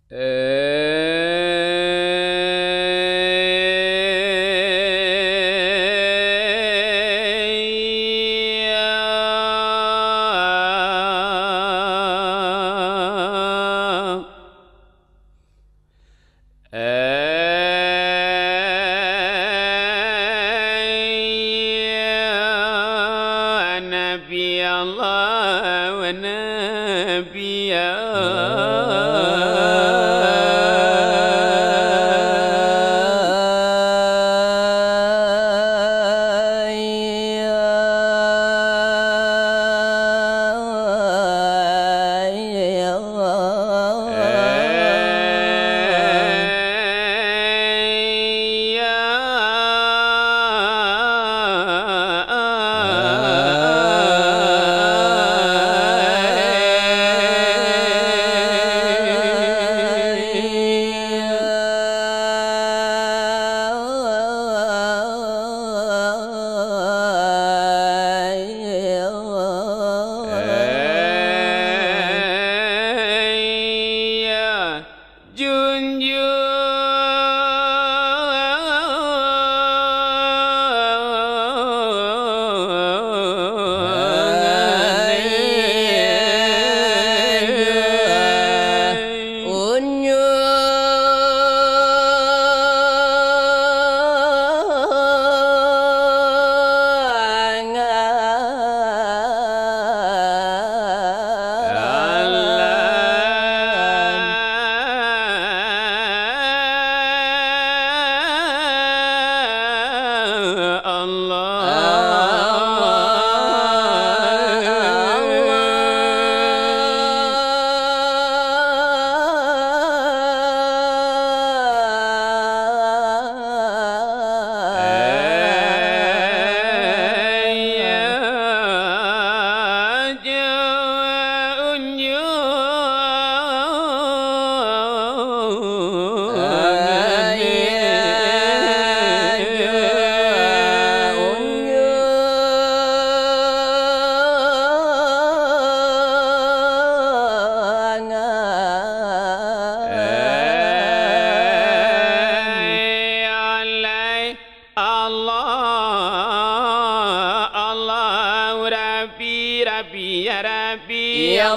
Nabi Allah wa Nabi Ya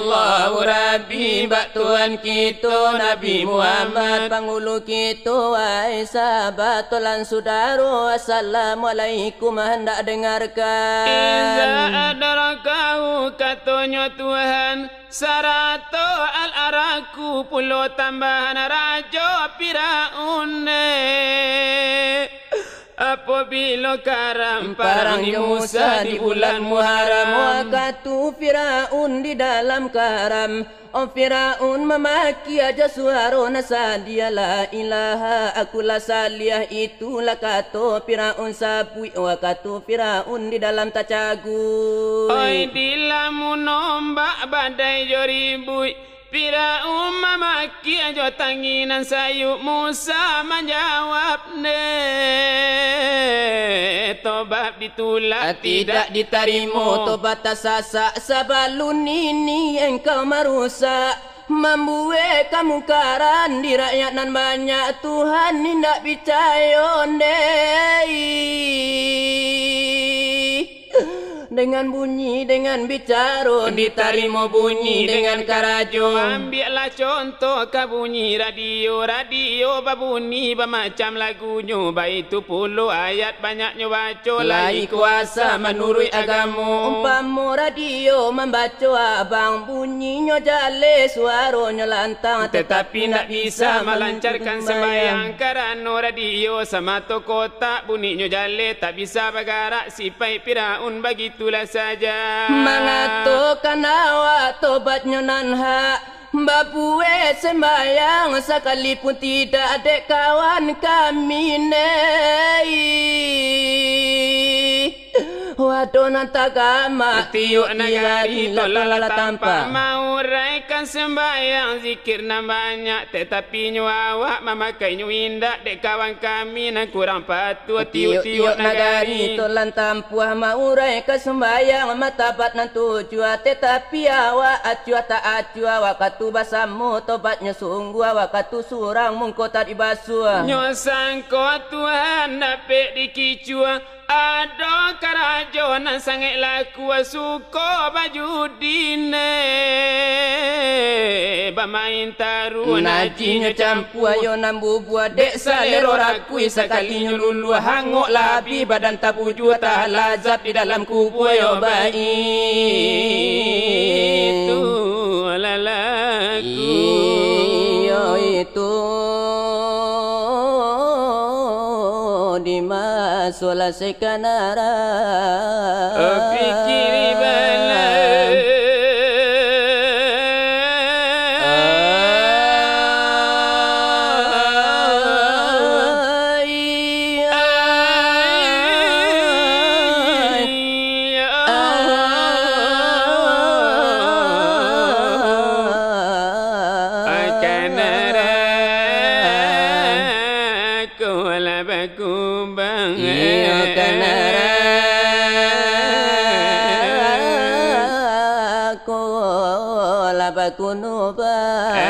Allah Rabbi bak Tuhan kita Nabi Muhammad panggulu kita wahai sahabat lan saudara assalamualaikum hendak dengarkan Iza adarakahu katanya Tuhan Sarato al-araku pulau tambahan raja Firaun apabila karam parang Musa di bulan Muharram waktu Firaun di dalam karam Firaun memaki aja suara nasadia la ilaha akulah saliyah itulah kata Firaun sabui waktu Firaun di dalam tacagu oi dilamun ombak badai joribui Firaun memaki aja tanginan sayuk Musa menjawab tobat ditolak tidak diterima tobat tersasak sebelum ini engkau merusak membuat kemungkaran di rakyat nan banyak Tuhan tidak percaya dengan bunyi, dengan bicara diterima bunyi dengan karajo ambillah contoh ke bunyi radio berbunyi bermacam lagunya baik itu puluh ayat banyaknya baca lai kuasa menurut agamu umpamu radio membaca abang bunyinya jale suaranya lantang tetapi tak bisa melancarkan sembahyang kerana radio sama to kotak bunyinya jale tak bisa bergerak sipai Firaun begitu itulah saja mengatakan awak tobatnya nanha babue sembayang sekalipun tidak ada kawan kami adonan tagama tiuk nagari tolala tanpa tanpa mauraikan sembahyang zikir na banyak tetapi nyawak memakai indah dek kawan kami nak kurang patuh tiuk-tiuk nagari tolan tampuah maurai kesembayang matabat nan tujuh tetapi awak acua tak acua wakatu basamu tobatnya sungguh wakatu surang mungkota dibasuh nyosang ko Tuhan dapat dikicua ada karajonan sangat laku suko baju dine bermain taruh najinya campur ayo nambu buah dek salero rakui sekalinya lulu hangok labi badan tabu jua tak lazat di dalam kubur yo baik itu lalaku yo itu dimasuklah sekanara fikir bala kuno bang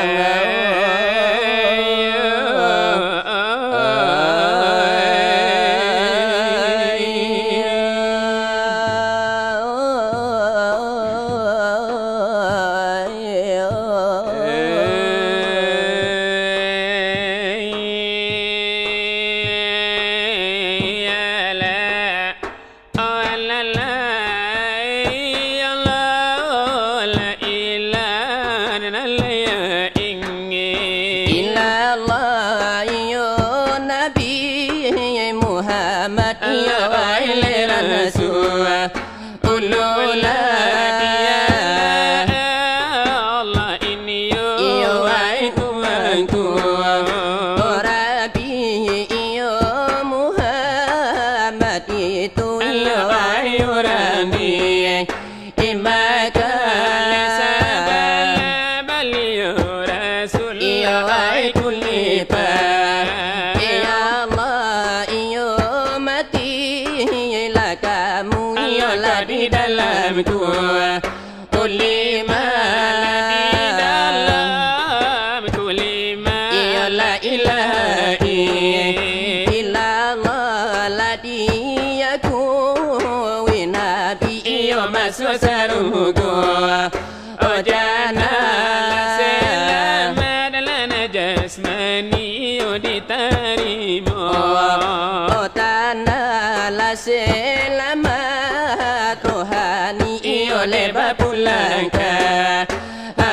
selamat rohani oleh pulang ke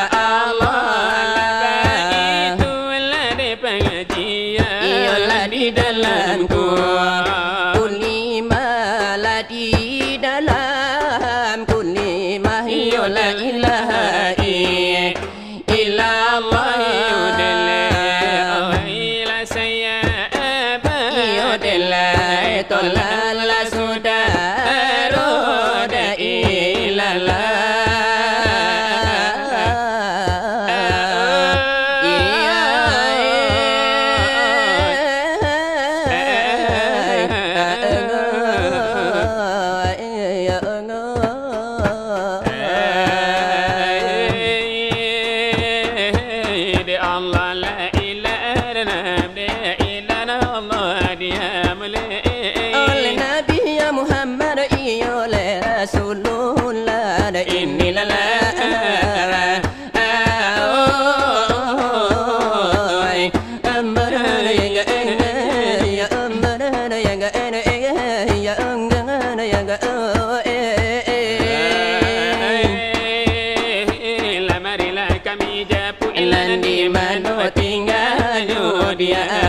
Allah itulah de pengajian ialah di dalam kulimah lah di dalam kulimah ialah ilaha illallah ila saya tolala sudah roda ilallah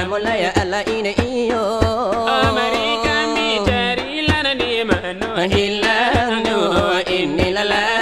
mulai ala ini iyo mari kami cari lana di mana hilang ini lala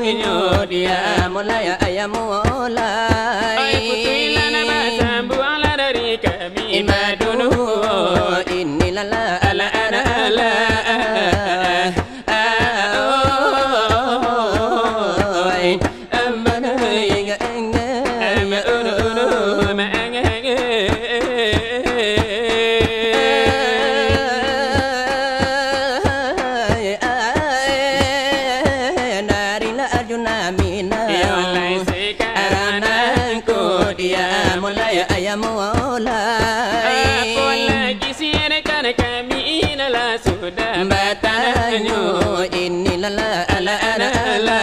inyo dia mulai ayam mulai. Oi putuilah nama sambuanglah dari kami Madunu. Inilah la ala ala ala. Batanyo inilah la ala ala ala.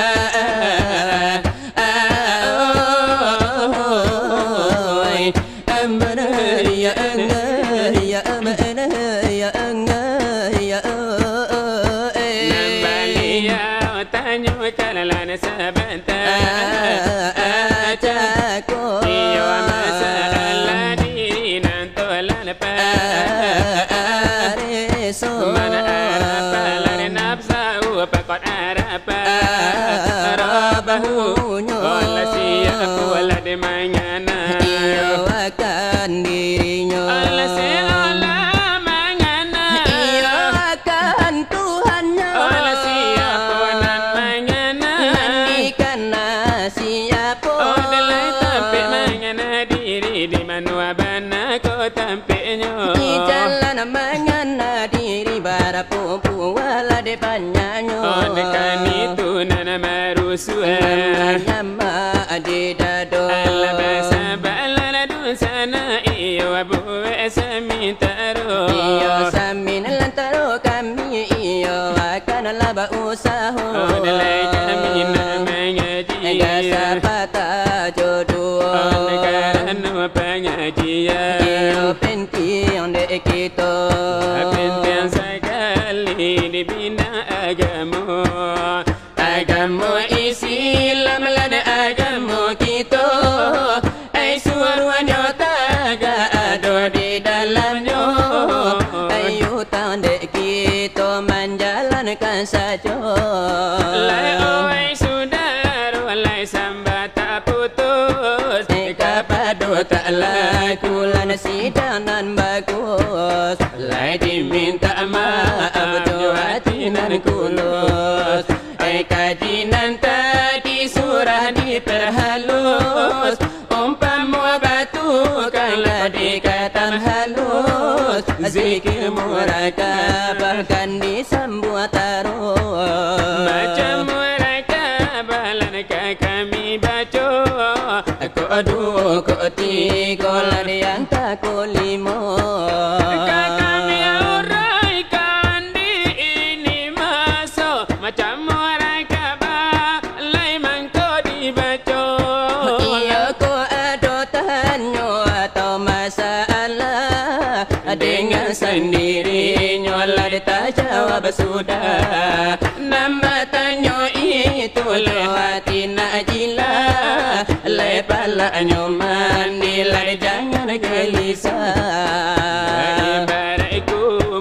Ya ya ya ya Nambalia tanyo kalalan sabanta Acako iyo masalah diri nantolan pa mana arapa lari nafsa pakot arapa rabahu wala siyaku wala di mangana iyo akan dirinya ala siala mangana iyo akan Tuhannya ala siyaku nan mangana mandikan siapa dalai tampe mangana diri di manua bana ko tampenya di jalan mangana diri bara pupu wala de panyanyo dekan itu nana marusua nyama ade dado ala basa balana dusana iyo abu esamintaro iyo samin lantaro kami iyo akan laba usaho dalai kami namanya dia gasapata jodoh karena pengajian iyo penting de kita penting sekali di bina agama Islam lada agama kita ai suaranya taga ada di dalamnya ayo tanda kita menjalankan saja lai oi saudara lai sambat tak putus kapado tak laku lan sidanan bagus lai diminta maaf jo hati nan kulus kajinan tadi surah diperhalus umpama batu kalau dikatan halus zikir murakabah kan disambut terus macam murakabah lan kami baca aku aduh aku tiga lan yang tak lima kami uraikan di ini masuk macam murakabah lai mangko dibaca iya ko ada tanya atau masalah dengan sendirinya lah tak jawab sudah nama tanya itu lewati najilah lepala nyoman nilai jangan gelisah ibaratku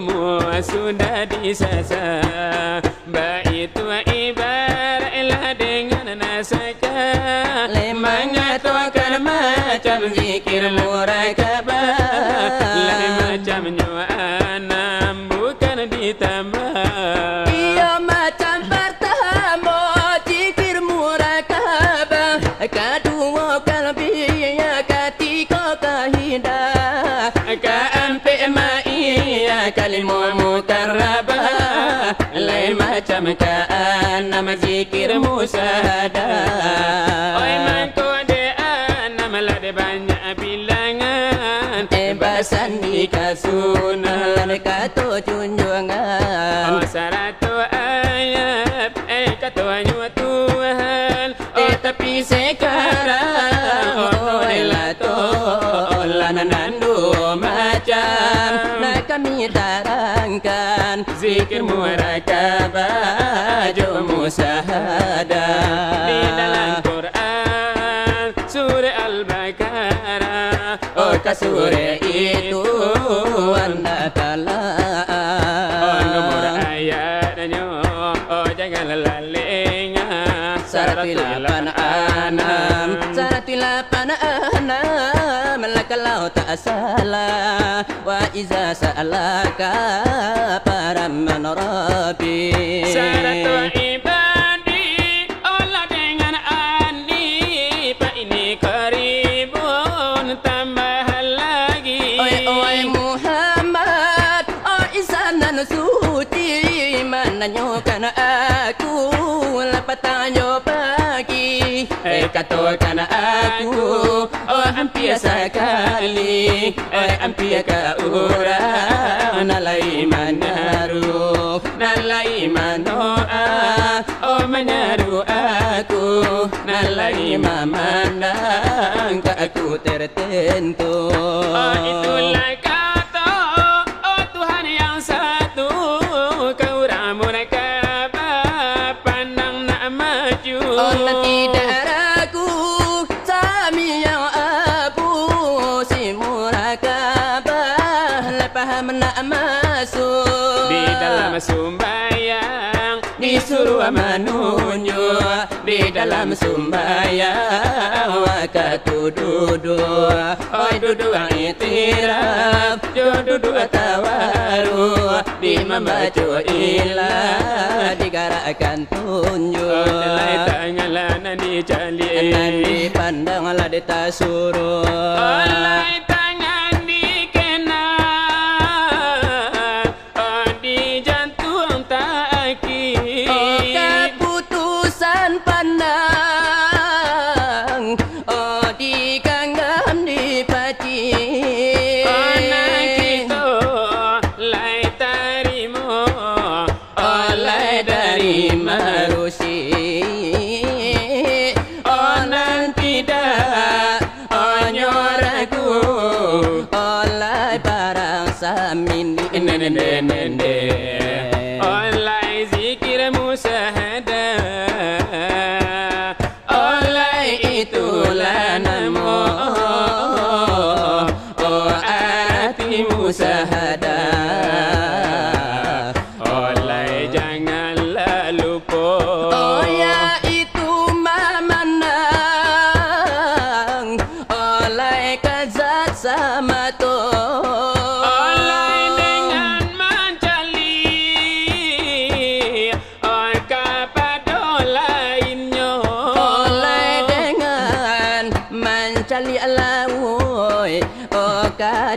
sudah disasar baik itu ibaratlah dengan nasakah mengatakan macam zikir murakabah lain macam nyuanam bukan ditambah iya macam pertama zikir murakabah kedua kalbiya ketika kahidah keempat ma'iyah kalimah mukarrabah lain macam ka'anam zikir musahadah oi mangko de anam lade banyak bilangan bahasan nikah sunnah lan kata junjungan satu ayat katanya Tuhan tapi sekarang olehlah tolak nandu macam nak kami terangkan zikir murakabah jo musahadah di dalam Quran surah Al-Baqarah ka surah itu anda telah nomor ayatnya jangan lalainya lapan anam Saratu lapan anam Kalau tak salah Wa iza sa'alaka Paraman Rabbi Saratu ibadi Allah dengan ani Pak ini karibun tambah lagi Oi Muhammad isanan suci Menanyakan aku Lapatanyo pagi Katakan aku hampir sekali hampir ke urang nalai manaru nalai manoa menaru aku nalai memandang ke aku tertentu itulah kata Tuhan yang satu kau ramun kabar pandang nak maju tidak di dalam sumbayang disuruh menunjuk di dalam sumbayang wakaku duduk duduk itiraf duduk tawaru di membaca ilah digerakkan tunjuk tanganlah nanti cali nanti pandanglah di tasuru Oleh zikir musahada oleh itulah namo arti musahada oleh janganlah lupa ya itu memenang oleh kezat sama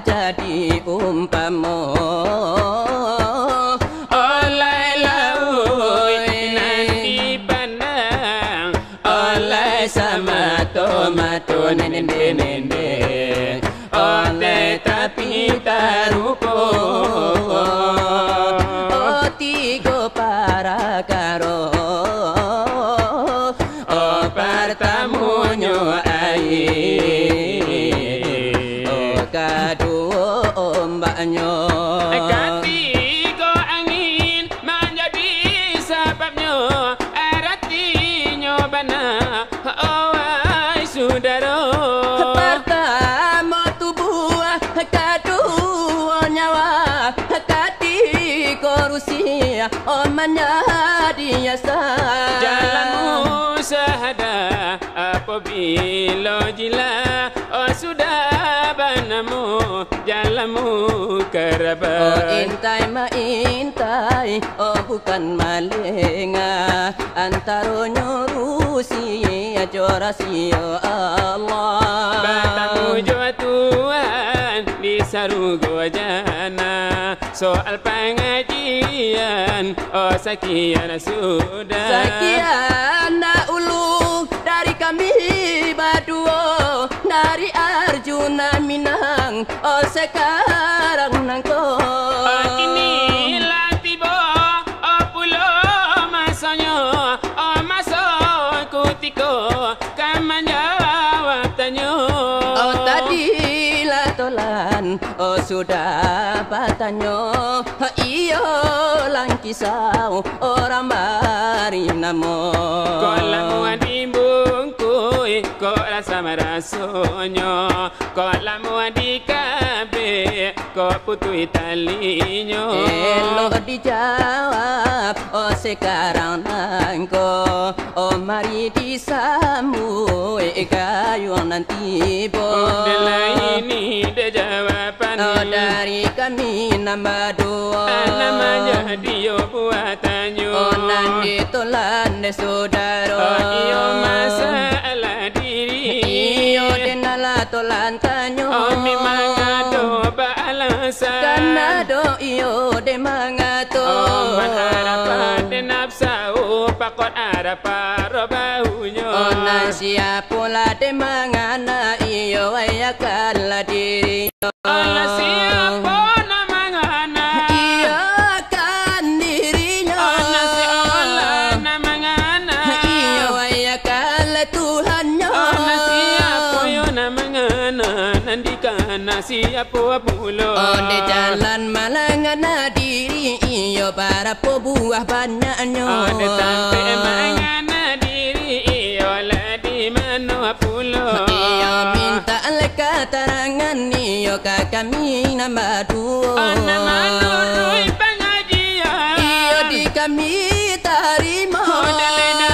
jadi umpamo oleh laui nanti pandang oleh sama tomato nende oleh tapi taruko tigo para karo partamunyo ai Katigo angin menjadi sebabnya artinya bana wahai saudara pertama tubuh kedua nyawa katigo rusia menjadi sah jalanmu sahada apabila jila sudah banamu jalanmu kerabat intai ma intai bukan malinga antaronyo rusia jorasi Allah batamu jua Tuhan di sarugo jana soal pengajian sekian sudah sekian ulu dari kami berdua dari Arjuna Minang sekarang nangko inilah tiba pulau masanya masa kutiko kaman jawab tanya tadilah tolan sudah bertanya iyo lang kisau orang bari namo kalau mau dibungkui kok sama rasonyo ko lamu di kabe ko putui talinyo elok dijawab oh sekarang nangko oh mari disambut kayu nanti bo ini de jawaban oh dari kami nama dua namanya dia buatanyo oh nanti tolan de saudara oh iyo masalah diri iyo denala tolan tanyo oh memang ada balasan karena do iyo de mangato oh manharap de nafsu pakot arapa robaunya oh nan siapola de mangana iyo ayakala diri Allah siapa namanya iyo kan dirinya Allah siapa namanya iyo ayakala Tuhannya Allah siapa yo namanya nandikana siapa pulo oh di jalan malangana diri iyo para pebuah banyaknya oh di tampe mangana diri iyo la di mana pulo iyo minta katarangan iyo ka kami nama dua oh nama nurui pengajian iyo di kami tarima oh dalena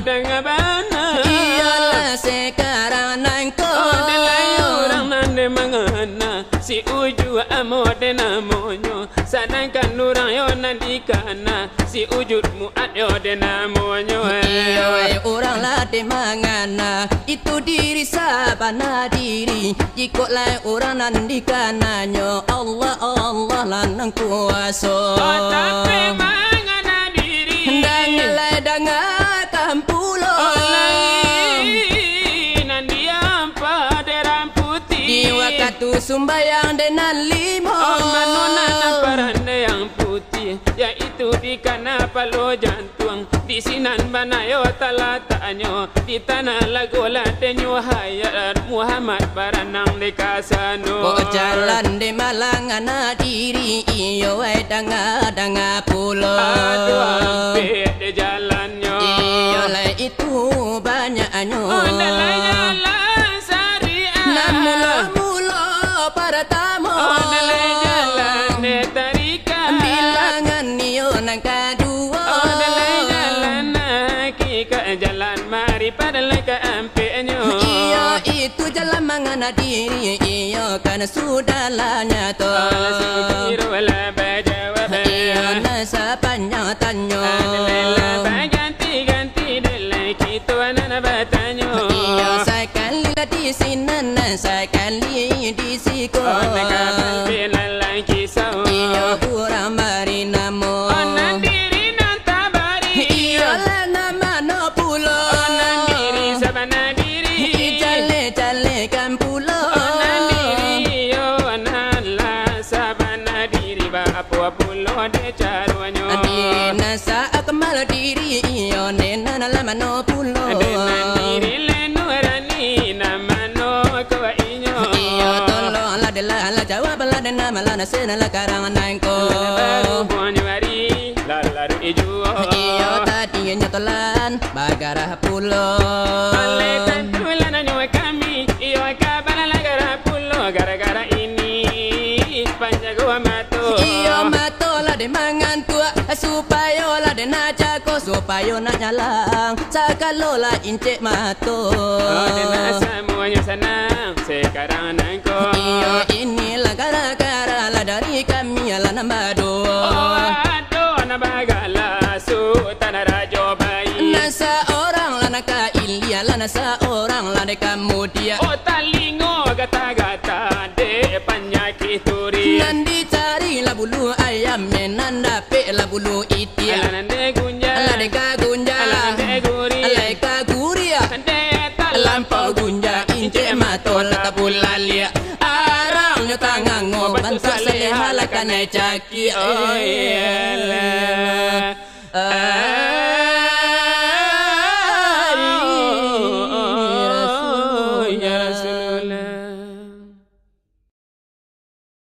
dengan bana iyo lah sekarang nangko oh dalayu orang nande mangana si uju amode namonyo sanangkan orang yo nandikana si ujud muat yo de namonyo iyo orang lah de mangana itu diri sabana diri jika lah orang nandikananyo Allah Allah lanang kuasa oh tapi mangana diri dangalai dangakan pulo oh lain nandiampa de ramputi di waktu sumbayang dengan limo oh manona parande yang putih yaitu di kana palo jantung di sinan banayo talatanyo di tanah lagola tenyo hayat Muhammad baranang de kasano kok jalan de malangana diri iyo ai danga pulo aduh hampir de jalannya iyo lah itu banyaknya oh dalanya lah syariah namulo para tamu oh dalanya jalan de tarikat bilangan iyo nang kadua oh dalanya jalan ke jalan mari pada leka ampenyo iyo itu jalan mangana diri iyo kan sudah lanya to Alasiru la bajawab iyo nasa panjang tanyo la baganti delai kita nana batanyo iyo sekali lah di sinan sekali di siko oh nakabal bilalai kisau iyo kurang mari namo oh nandiri nantabari iyo lah nama no pulo oh nandiri sabana diri jale kan pulo oh nandiri yo nala sabana diri ba apu pulo de carwanyo diri nasa akmal diri iyo nena lama no pulo de nandiri lenurani namano ko inyo iyo tolong lah de la jawab lah de nama lah nasena lah karangan nangko baru bonyari lalaru ijo iyo tadi nyotolan bagara pulo ale tantulan nyo kami iyo kabana lagara pulo gara-gara ini panjago mato iyo mato lah de mangan tua supaya lah de najako supaya nak nyalang sakalo lah incek mato oh dena semuanya senang sekarang nangko iyo inilah gara-gara lah dari kami lah nama dua oh aduh nabagala su tanah rajo bayi nasa orang lah nak ilia lah nasa orang lah de kamu dia oh talingo gata-gata de penyakit turi nandi cari lah bulu ayam nanda pe lah bulu itia nande gunja lah de kagunja nande guri lah kaguria nande lampau gunja ince matol tapulalia arang nyo tangang ngo bantak selehala kanai caki oh yeah